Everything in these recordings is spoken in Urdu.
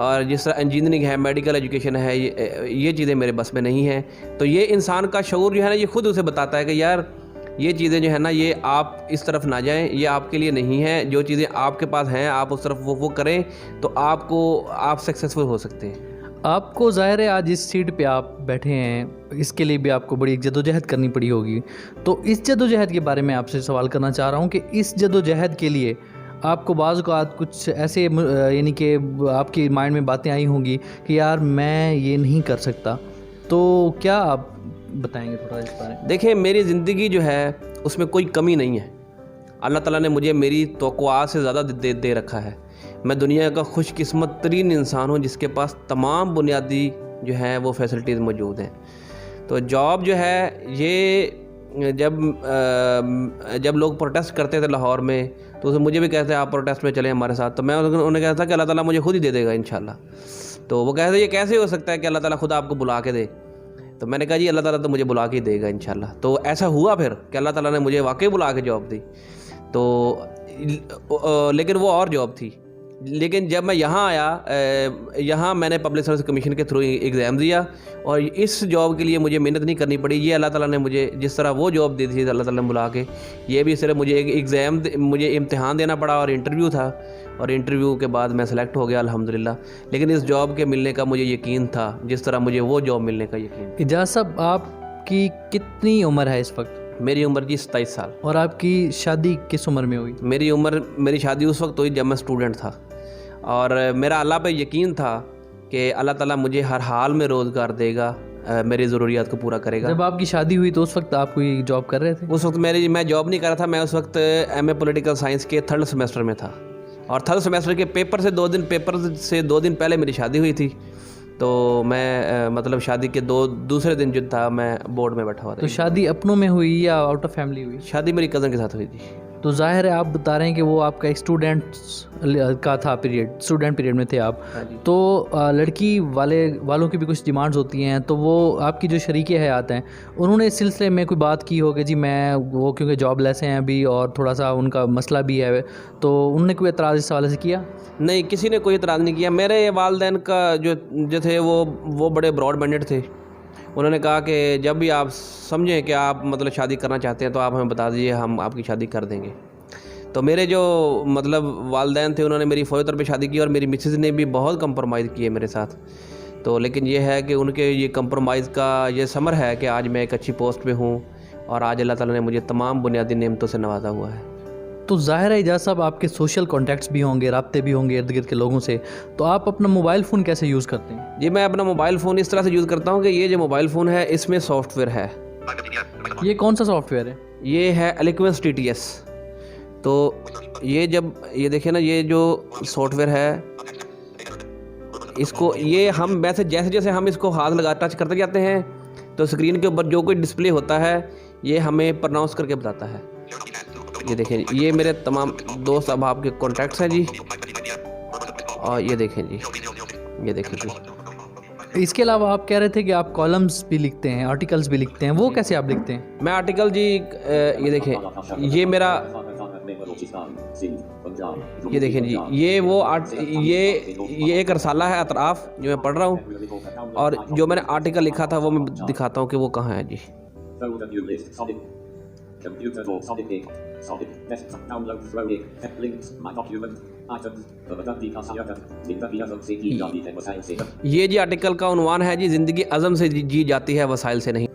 اور جس طرح انجینئرنگ ہے، میڈیکل ایجوکیشن ہے، یہ چیزیں میرے بس میں نہیں ہیں. تو یہ انسان کا شعور جو ہے نا یہ خود اسے بتاتا ہے کہ یار یہ چیزیں جو ہے نا یہ آپ اس طرف نہ جائیں، یہ آپ کے لیے نہیں ہیں. جو چیزیں آپ کے پاس ہیں آپ اس طرف وہ کریں تو آپ سکسیزفل ہو سکتے ہیں. آپ کو ظاہر ہے آج اس سیٹ پہ آپ بیٹھے ہیں، اس کے لیے بھی آپ کو بڑی ایک جدوجہد کرنی پڑی ہوگی. تو اس جدوجہد کے بارے میں آپ سے سوال کرنا چاہ رہا ہوں کہ اس جدوجہد کے لیے آپ کو بعض اوقات کچھ ایسے یعنی کہ آپ کی مائنڈ میں باتیں آئی ہوں گی کہ یار میں یہ نہیں کر سکتا، تو کیا آپ بتائیں گے تھوڑا اس بارے میں؟ دیکھیں میری زندگی جو ہے اس میں کوئی کمی نہیں ہے. اللہ تعالیٰ نے مجھے میری توقعات سے زیادہ دے رکھا ہے. میں دنیا کا خوش قسمت ترین انسان ہوں جس کے پاس تمام بنیادی جو ہیں وہ فیسلٹیز موجود ہیں. تو جاب جو ہے یہ جب لوگ پروٹیسٹ کرتے تھے لاہور میں تو مجھے بھی کہتے ہیں آپ پروٹیسٹ میں چلیں ہمارے ساتھ. تو میں انہیں کہتا تھا کہ اللہ تعالیٰ مجھے خود ہی دے دے گا انشاءاللہ. تو وہ کہتے ہیں یہ کیسے ہو سکتا ہے کہ اللہ تعالیٰ خود آپ کو بلا کے دے. تو میں نے کہا جی اللہ تعالیٰ تو مجھے بلا کے ہی دے گا انشاءاللہ. تو ایسا ہوا پھر کہ اللہ تعالیٰ نے مجھے واقعی بلا کے جاب دی. تو لیکن وہ اور جاب تھی. لیکن جب میں یہاں آیا، یہاں میں نے پبلک سروس کمیشن کے تھرو ایگزام دیا اور اس جاب کے لیے مجھے محنت نہیں کرنی پڑی. یہ اللہ تعالیٰ نے مجھے جس طرح وہ جاب دی تھی اللہ تعالیٰ نے بلا کے، یہ بھی صرف مجھے ایک مجھے امتحان دینا پڑا اور انٹرویو تھا، اور انٹرویو کے بعد میں سلیکٹ ہو گیا الحمدللہ. لیکن اس جاب کے ملنے کا مجھے یقین تھا جس طرح مجھے وہ جاب ملنے کا یقین. اجاز صاحب آپ کی کتنی عمر ہے اس وقت؟ میری عمر جی 27 سال. اور آپ کی شادی کس عمر میں ہوئی؟ میری شادی اس وقت ہوئی جب میں اسٹوڈنٹ تھا، اور میرا اللہ پہ یقین تھا کہ اللہ تعالیٰ مجھے ہر حال میں روزگار دے گا، میری ضروریات کو پورا کرے گا. جب آپ کی شادی ہوئی تو اس وقت آپ کوئی جاب کر رہے تھے؟ اس وقت میں جاب نہیں کر رہا تھا. میں اس وقت ایم اے پولیٹیکل سائنس کے 3rd سیمسٹر میں تھا، اور 3rd سیمسٹر کے پیپر سے 2 دن پہلے میری شادی ہوئی تھی. تو میں مطلب شادی کے دوسرے دن جو تھا میں بورڈ میں بیٹھا ہوا تھا. تو شادی اپنوں میں ہوئی یا آؤٹ آف فیملی ہوئی؟ شادی میری کزن کے ساتھ ہوئی تھی. تو ظاہر ہے آپ بتا رہے ہیں کہ وہ آپ کا ایک اسٹوڈنٹ کا تھا اسٹوڈنٹ پیریڈ میں تھے آپ. تو لڑکی والوں کی بھی کچھ ڈیمانڈز ہوتی ہیں، تو وہ آپ کی جو شریک حیات ہیں انہوں نے اس سلسلے میں کوئی بات کی ہو کہ جی میں وہ کیونکہ جاب لیس ہیں ابھی اور تھوڑا سا ان کا مسئلہ بھی ہے، تو انہوں نے کوئی اعتراض اس حوالے سے کیا؟ نہیں، کسی نے کوئی اعتراض نہیں کیا. میرے والدین کا جو تھے وہ بڑے براڈ مائنڈڈ تھے. انہوں نے کہا کہ جب بھی آپ سمجھیں کہ آپ مطلب شادی کرنا چاہتے ہیں تو آپ ہمیں بتا دیجیے، ہم آپ کی شادی کر دیں گے. تو میرے جو مطلب والدین تھے انہوں نے میری فوری طور پہ شادی کی، اور میری مسز نے بھی بہت کمپرومائز کی ہے میرے ساتھ. تو لیکن یہ ہے کہ ان کے یہ کمپرومائز کا یہ ثمر ہے کہ آج میں ایک اچھی پوسٹ پہ ہوں، اور آج اللہ تعالیٰ نے مجھے تمام بنیادی نعمتوں سے نوازا ہوا ہے. تو ظاہر ہے اجاز صاحب آپ کے سوشل کانٹیکٹس بھی ہوں گے، رابطے بھی ہوں گے ارد گرد کے لوگوں سے، تو آپ اپنا موبائل فون کیسے یوز کرتے ہیں؟ جی میں اپنا موبائل فون اس طرح سے یوز کرتا ہوں کہ یہ جو موبائل فون ہے اس میں سافٹ ویئر ہے. یہ کون سا سافٹ ویئر ہے؟ یہ ہے Eloquence TTS. تو یہ دیکھیں نا، یہ جو سافٹ ویئر ہے اس کو یہ ہم جیسے ہم اس کو ہاتھ لگا ٹچ کرتے جاتے ہیں تو اسکرین کے اوپر جو کوئی ڈسپلے ہوتا ہے یہ ہمیں پرناؤنس کر کے بتاتا ہے. یہ دیکھیں یہ میرے تمام دوست اب آپ کے کانٹیکٹس ہیں جی، اور یہ دیکھیں جی، یہ دیکھیں جی. اس کے علاوہ آپ کہہ رہے تھے کہ آپ کالمز بھی لکھتے ہیں، آرٹیکلز بھی لکھتے ہیں، وہ کیسے آپ لکھتے ہیں؟ میں آرٹیکل جی یہ دیکھیں یہ میرا، یہ دیکھیں جی یہ ایک رسالہ ہے اطراف جو میں پڑھ رہا ہوں، اور جو میں نے آرٹیکل لکھا تھا وہ میں دکھاتا ہوں کہ وہ کہاں ہے جی. یہ جی آرٹیکل کا عنوان ہے جی زندگی عزم سے جی جاتی ہے وسائل سے نہیں.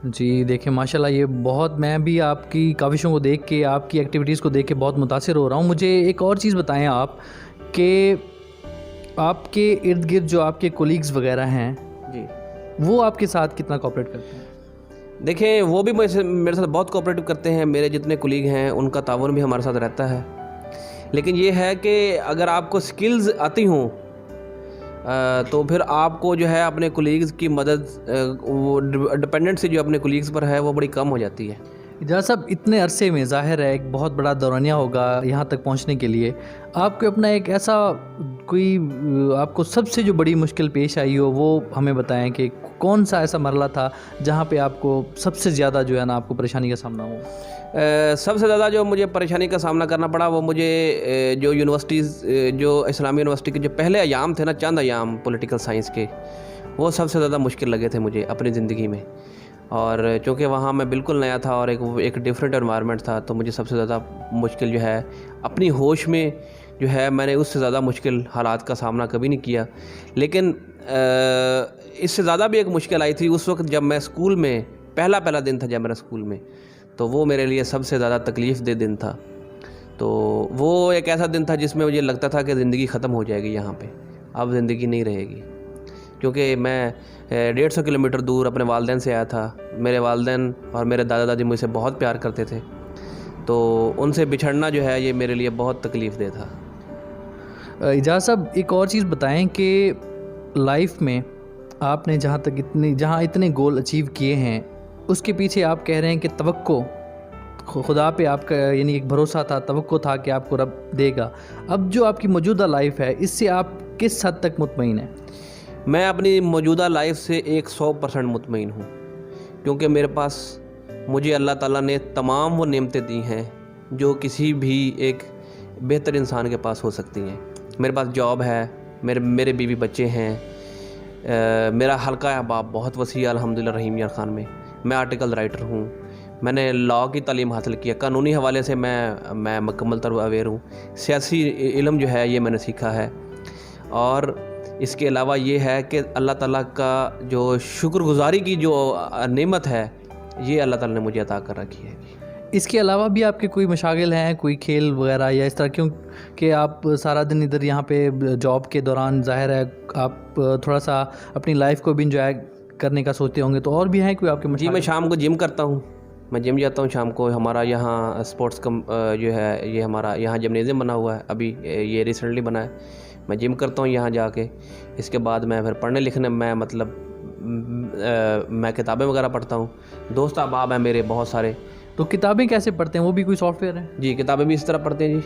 جی دیکھیں ماشاءاللہ یہ بہت، میں بھی آپ کی کاوشوں کو دیکھ کے، آپ کی ایکٹیویٹیز کو دیکھ کے بہت متاثر ہو رہا ہوں. مجھے ایک اور چیز بتائیں آپ کہ آپ کے ارد گرد جو آپ کے کولیگز وغیرہ ہیں جی وہ آپ کے ساتھ کتنا کوآپریٹ کرتے ہیں؟ دیکھیں وہ بھی میرے ساتھ بہت کوآپریٹو کرتے ہیں. میرے جتنے کولیگ ہیں ان کا تعاون بھی ہمارے ساتھ رہتا ہے. لیکن یہ ہے کہ اگر آپ کو سکلز آتی ہوں تو پھر آپ کو جو ہے اپنے کولیگز کی مدد، وہ ڈپینڈنسی جو اپنے کولیگز پر ہے وہ بڑی کم ہو جاتی ہے. اجاز صاحب اتنے عرصے میں ظاہر ہے ایک بہت بڑا دورانیہ ہوگا یہاں تک پہنچنے کے لیے، آپ کو اپنا ایک ایسا کوئی آپ کو سب سے جو بڑی مشکل پیش آئی ہو وہ ہمیں بتائیں کہ کون سا ایسا مرحلہ تھا جہاں پہ آپ کو سب سے زیادہ جو ہے نا آپ کو پریشانی کا سامنا ہو؟ سب سے زیادہ جو مجھے پریشانی کا سامنا کرنا پڑا وہ مجھے جو یونیورسٹیز جو اسلامی یونیورسٹی کے جو پہلے ایام تھے نا، چند ایام پولیٹیکل سائنس کے، وہ سب سے زیادہ مشکل لگے تھے مجھے اپنی زندگی میں. اور چونکہ وہاں میں بالکل نیا تھا اور ایک ڈیفرنٹ انوائرمنٹ تھا، تو مجھے سب سے زیادہ مشکل جو ہے اپنی ہوش میں جو ہے میں نے اس سے زیادہ مشکل حالات کا سامنا کبھی نہیں کیا. لیکن اس سے زیادہ بھی ایک مشکل آئی تھی اس وقت جب میں اسکول میں پہلا دن تھا جب میرا اسکول میں، تو وہ میرے لیے سب سے زیادہ تکلیف دہ دن تھا. تو وہ ایک ایسا دن تھا جس میں مجھے لگتا تھا کہ زندگی ختم ہو جائے گی یہاں پہ، اب زندگی نہیں رہے گی. کیونکہ میں 150 کلومیٹر دور اپنے والدین سے آیا تھا. میرے والدین اور میرے دادا دادی مجھ سے بہت پیار کرتے تھے، تو ان سے بچھڑنا جو ہے یہ میرے لیے بہت تکلیف دہ تھا. اجاز صاحب ایک اور چیز بتائیں کہ لائف میں آپ نے جہاں اتنے گول اچیو کیے ہیں، اس کے پیچھے آپ کہہ رہے ہیں کہ توقع خدا پہ آپ کا یعنی ایک بھروسہ تھا، توقع تھا کہ آپ کو رب دے گا. اب جو آپ کی موجودہ لائف ہے اس سے آپ کس حد تک مطمئن ہیں؟ میں اپنی موجودہ لائف سے 100% مطمئن ہوں، کیونکہ میرے پاس مجھے اللہ تعالیٰ نے تمام وہ نعمتیں دی ہیں جو کسی بھی ایک بہتر انسان کے پاس ہو سکتی ہیں. میرے پاس جاب ہے، میرے بیوی بچے ہیں، میرا حلقہ احباب بہت وسیع الحمدللہ رحیم یار خان میں. میں آرٹیکل رائٹر ہوں، میں نے لاء کی تعلیم حاصل کیا، قانونی حوالے سے میں مکمل طور اویئر ہوں. سیاسی علم جو ہے یہ میں نے سیکھا ہے. اور اس کے علاوہ یہ ہے کہ اللہ تعالیٰ کا جو شکر گزاری کی جو نعمت ہے یہ اللہ تعالیٰ نے مجھے عطا کر رکھی ہے. اس کے علاوہ بھی آپ کے کوئی مشاغل ہیں، کوئی کھیل وغیرہ یا اس طرح؟ کیوں کہ آپ سارا دن ادھر یہاں پہ جاب کے دوران ظاہر ہے آپ تھوڑا سا اپنی لائف کو بھی انجوائے کرنے کا سوچتے ہوں گے، تو اور بھی ہیں کوئی آپ کے جی، میں شام کو جم کرتا ہوں، میں جم جاتا ہوں شام کو. ہمارا یہاں اسپورٹس جو ہے یہ ہمارا یہاں جمنیزیم بنا ہوا ہے، ابھی یہ ریسنٹلی بنا ہے. میں جم کرتا ہوں یہاں جا کے. اس کے بعد میں پھر پڑھنے لکھنے میں کتابیں وغیرہ پڑھتا ہوں. دوست احباب ہیں میرے بہت سارے. تو کتابیں کیسے پڑھتے ہیں؟ وہ بھی کوئی سافٹ ویئر ہے؟ جی، کتابیں بھی اس طرح پڑھتے ہیں. جی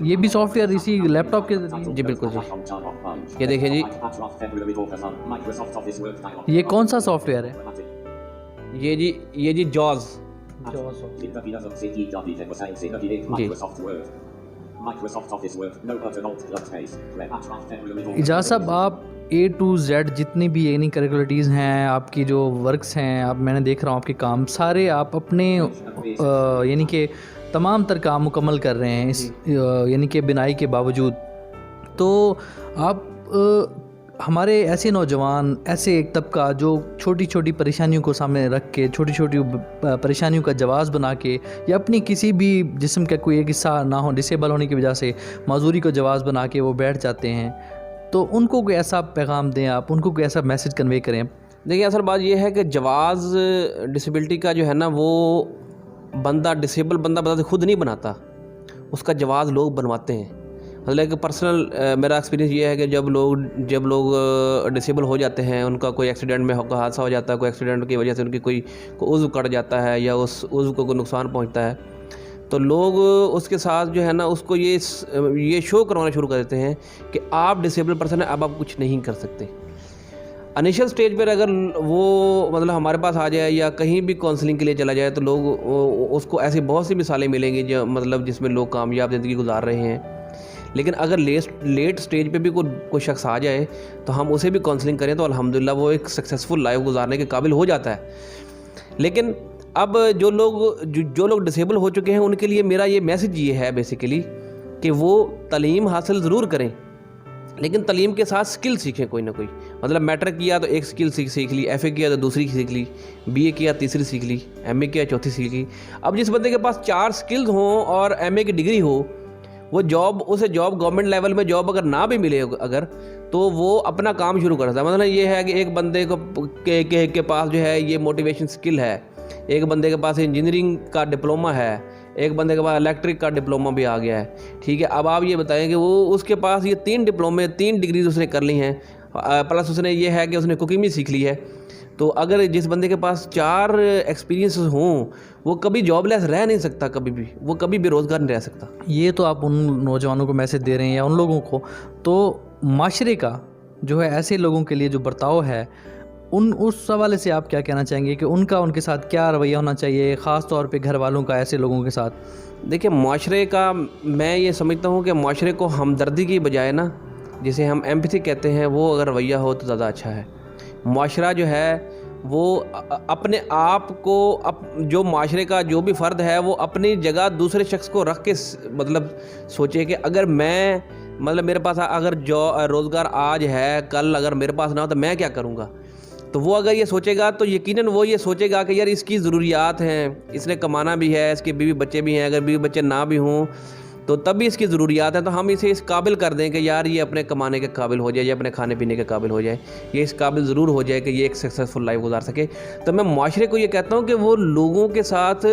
یہ بھی سافٹ ویئر اسی لیپ ٹاپ کے ذریعے؟ جی بالکل جی. یہ دیکھیں جی، یہ کون سا سافٹ ویئر ہے؟ یہ جی جاز. اجاز صاحب آپ A to Z جتنی بھی یعنی کریکولٹیز ہیں آپ کی، جو ورکس ہیں، آپ میں نے دیکھ رہا ہوں آپ کے کام سارے آپ اپنے یعنی کہ تمام تر کام مکمل کر رہے ہیں اس یعنی کہ بنائی کے باوجود. تو آپ ہمارے ایسے نوجوان، ایسے ایک طبقہ جو چھوٹی چھوٹی پریشانیوں کو سامنے رکھ کے، چھوٹی چھوٹی پریشانیوں کا جواز بنا کے، یا اپنی کسی بھی جسم کا کوئی ایک حصہ نہ ہو، ڈسیبل ہونے کی وجہ سے معذوری کو جواز بنا کے وہ بیٹھ جاتے ہیں، تو ان کو کوئی ایسا پیغام دیں آپ، ان کو کوئی ایسا میسج کنوے کریں؟ دیکھیں، اصل بات یہ ہے کہ جواز ڈسیبلٹی کا جو ہے نا وہ ڈسیبل بندہ خود نہیں بناتا، اس کا جواز لوگ بنواتے ہیں. مطلب کہ پرسنل میرا ایکسپیرینس یہ ہے کہ جب لوگ ڈسیبل ہو جاتے ہیں، ان کا کوئی ایکسیڈنٹ میں حادثہ ہو جاتا ہے، کوئی ایکسیڈنٹ کی وجہ سے ان کی کوئی عضو کٹ جاتا ہے یا اس عضو کو کوئی نقصان پہنچتا ہے، تو لوگ اس کے ساتھ جو ہے نا اس کو یہ شو کروانا شروع کر دیتے ہیں کہ آپ ڈسیبل پرسن ہیں، اب آپ کچھ نہیں کر سکتے. انیشل سٹیج پر اگر وہ مطلب ہمارے پاس آ جائے یا کہیں بھی کاؤنسلنگ کے لیے چلا جائے، تو لوگ اس کو ایسی بہت سی مثالیں ملیں گی جو مطلب جس میں لوگ کامیاب زندگی گزار رہے ہیں. لیکن اگر لیٹ سٹیج پہ بھی کوئی شخص آ جائے تو ہم اسے بھی کاؤنسلنگ کریں تو الحمدللہ وہ ایک سکسیزفل لائف گزارنے کے قابل ہو جاتا ہے. لیکن اب جو لوگ ڈسیبل ہو چکے ہیں ان کے لیے میرا یہ میسج یہ ہے بیسیکلی کہ وہ تعلیم حاصل ضرور کریں، لیکن تعلیم کے ساتھ سکل سیکھیں کوئی نہ کوئی. مطلب میٹرک کیا تو ایک سکل سیکھ لی، ایف اے کیا تو دوسری سیکھ لی، بی اے کیا تیسری سیکھ لی، ایم اے کیا چوتھی سیکھ لی. اب جس بندے کے پاس 4 سکلز ہوں اور ایم اے کی ڈگری ہو، وہ اسے جاب گورنمنٹ لیول میں جاب اگر نہ بھی ملے اگر، تو وہ اپنا کام شروع کر سکتا ہے. مثلا یہ ہے کہ ایک بندے کے پاس جو ہے یہ موٹیویشن سکل ہے، ایک بندے کے پاس انجینئرنگ کا ڈپلومہ ہے، ایک بندے کے پاس الیکٹرک کا ڈپلومہ بھی آ گیا ہے. ٹھیک ہے، اب آپ یہ بتائیں کہ وہ اس کے پاس یہ 3 ڈپلومے 3 ڈگریز اس نے کر لی ہیں، پلس اس نے یہ ہے کہ اس نے کوکنگ بھی سیکھ لی ہے. تو اگر جس بندے کے پاس 4 ایکسپیرینس ہوں وہ کبھی جاب لیس رہ نہیں سکتا، کبھی بھی وہ کبھی بے روزگار نہیں رہ سکتا۔ یہ تو آپ ان نوجوانوں کو میسج دے رہے ہیں یا ان لوگوں کو، تو معاشرے کا جو ہے ایسے لوگوں کے لیے جو برتاؤ ہے اس حوالے سے آپ کیا کہنا چاہیں گے کہ ان کے ساتھ کیا رویہ ہونا چاہیے، خاص طور پہ گھر والوں کا ایسے لوگوں کے ساتھ؟ دیکھیں معاشرے کا میں یہ سمجھتا ہوں کہ معاشرے کو ہمدردی کی بجائے نا، جسے ہم ایمپتھی کہتے ہیں، وہ اگر رویہ ہو تو زیادہ اچھا ہے۔ معاشرہ جو ہے وہ اپنے آپ کو جو معاشرے کا جو بھی فرد ہے وہ اپنی جگہ دوسرے شخص کو رکھ کے مطلب سوچے کہ اگر میں مطلب میرے پاس اگر جو روزگار آج ہے، کل اگر میرے پاس نہ ہو تو میں کیا کروں گا؟ تو وہ اگر یہ سوچے گا تو یقیناً وہ یہ سوچے گا کہ یار اس کی ضروریات ہیں، اس نے کمانا بھی ہے، اس کے بیوی بچے بھی ہیں، اگر بیوی بچے نہ بھی ہوں تو تب بھی اس کی ضروریات ہیں، تو ہم اسے اس قابل کر دیں کہ یار یہ اپنے کمانے کے قابل ہو جائے، یہ اپنے کھانے پینے کے قابل ہو جائے، یہ اس قابل ضرور ہو جائے کہ یہ ایک سکسیزفل لائف گزار سکے۔ تو میں معاشرے کو یہ کہتا ہوں کہ وہ لوگوں کے ساتھ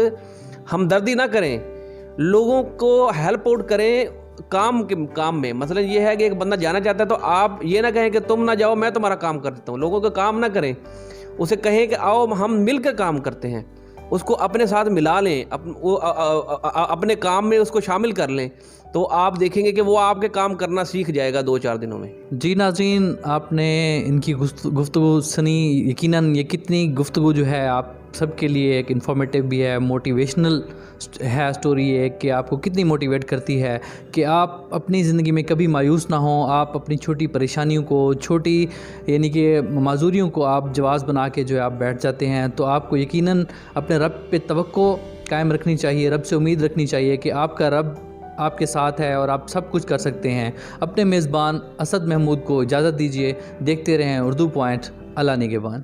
ہمدردی نہ کریں، لوگوں کو ہیلپ آؤٹ کریں کام میں۔ مثلا یہ ہے کہ ایک بندہ جانا چاہتا ہے تو آپ یہ نہ کہیں کہ تم نہ جاؤ میں تمہارا کام کر دیتا ہوں، لوگوں کا کام نہ کریں، اسے کہیں کہ آؤ ہم مل کر کام کرتے ہیں، اس کو اپنے ساتھ ملا لیں، اپنے کام میں اس کو شامل کر لیں، تو آپ دیکھیں گے کہ وہ آپ کے کام کرنا سیکھ جائے گا 2-4 دنوں میں۔ جی ناظرین، آپ نے ان کی گفتگو سنی، یقیناً یہ کتنی گفتگو جو ہے آپ سب کے لیے ایک انفارمیٹیو بھی ہے، موٹیویشنل ہے اسٹوری ایک، کہ آپ کو کتنی موٹیویٹ کرتی ہے کہ آپ اپنی زندگی میں کبھی مایوس نہ ہوں، آپ اپنی چھوٹی پریشانیوں کو، چھوٹی یعنی کہ معذوریوں کو آپ جواز بنا کے جو ہے آپ بیٹھ جاتے ہیں۔ تو آپ کو یقیناً اپنے رب پہ توقع قائم رکھنی چاہیے، رب سے امید رکھنی چاہیے کہ آپ کا رب آپ کے ساتھ ہے اور آپ سب کچھ کر سکتے ہیں۔ اپنے میزبان اسد محمود کو اجازت دیجیے، دیکھتے رہیں اردو پوائنٹ۔ اللہ نگہبان۔